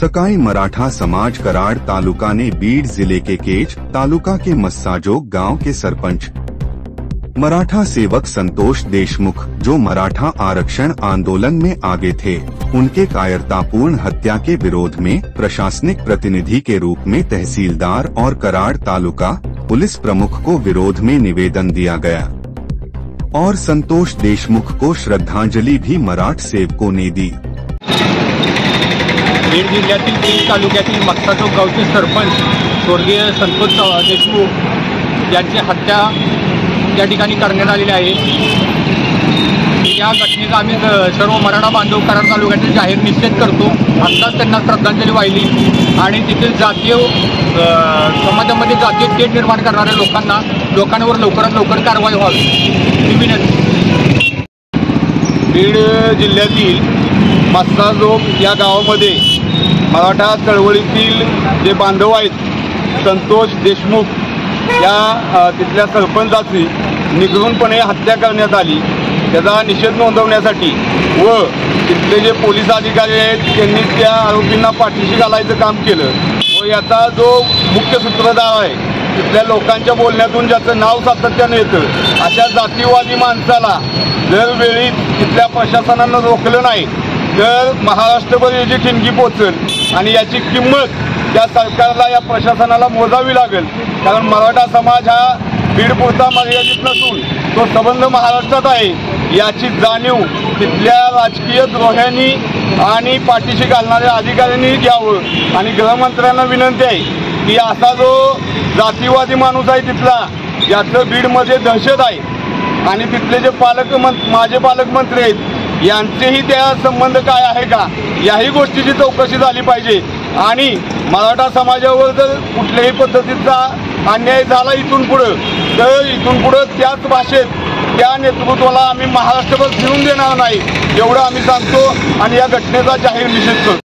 सकाई मराठा समाज कराड़ तालुका ने बीड जिले के केज तालुका के मस्साजोग गांव के सरपंच मराठा सेवक संतोष देशमुख, जो मराठा आरक्षण आंदोलन में आगे थे, उनके कायरतापूर्ण हत्या के विरोध में प्रशासनिक प्रतिनिधि के रूप में तहसीलदार और कराड़ तालुका पुलिस प्रमुख को विरोध में निवेदन दिया गया और संतोष देशमुख को श्रद्धांजलि भी मराठ सेवकों ने दी। बीड जिल्ह्यातील केज तालुक्यातील मस्साजोग गावचे सरपंच स्वर्गीय संतोष देशमुख यांची हत्या या ठिकाणी करण्यात आलेली आहे। या घटनेचा आम्ही सर्व मराठा बांधव कराड तालुक्यातील जाहीर निषेध करतो। आत्ताच त्यांना श्रद्धांजली वाहिली आणि तिथील जातीय समाजामध्ये जातीय तेढ निर्माण करणाऱ्या लोकांवर लवकरात लवकर कारवाई व्हावी ही विनंती। बीड जिल्ह्यातील मस्साजोग या गावामध्ये मराठा चळवळीतील जे बांधव आहेत संतोष देशमुख या तिथल्या सरपंचाची निर्घृणपणे हत्या करण्यात आली। त्याचा निषेध नोंदवण्यासाठी व तिथले जे पोलीस अधिकारी आहेत त्यांनी त्या आरोपींना पाठीशी घालायचं काम केलं व याचा जो मुख्य सूत्रधार आहे तिथल्या लोकांच्या बोलण्यातून ज्याचं नाव सातत्याने येतं, अशा जातीवादी माणसाला जर वेळी तिथल्या प्रशासनानं रोखलं नाही तर महाराष्ट्रभर याची ठिणगी पोचेल आणि याची किंमत त्या सरकारला या प्रशासनाला मोजावी लागेल। कारण मराठा समाज हा बीडपुरता मर्यादित नसून तो संबंध महाराष्ट्रात आहे, याची जाणीव तिथल्या राजकीय द्रोह्यांनी आणि पाठीशी घालणाऱ्या अधिकाऱ्यांनी घ्यावं। आणि गृहमंत्र्यांना विनंती आहे की असा जो जातीवादी माणूस आहे तिथला, ज्याचं बीडमध्ये दहशत आहे आणि तिथले जे माझे पालकमंत्री आहेत यांचेही त्या संबंध काय आहे का, याही गोष्टीची चौकशी झाली पाहिजे। आणि मराठा समाजावर जर कुठल्याही पद्धतीचा अन्याय झाला इथून पुढं त्याच भाषेत त्या नेतृत्वाला आम्ही महाराष्ट्रभर फिरून देणार नाही एवढं आम्ही सांगतो आणि या घटनेचा जाहीर निषेध करतो।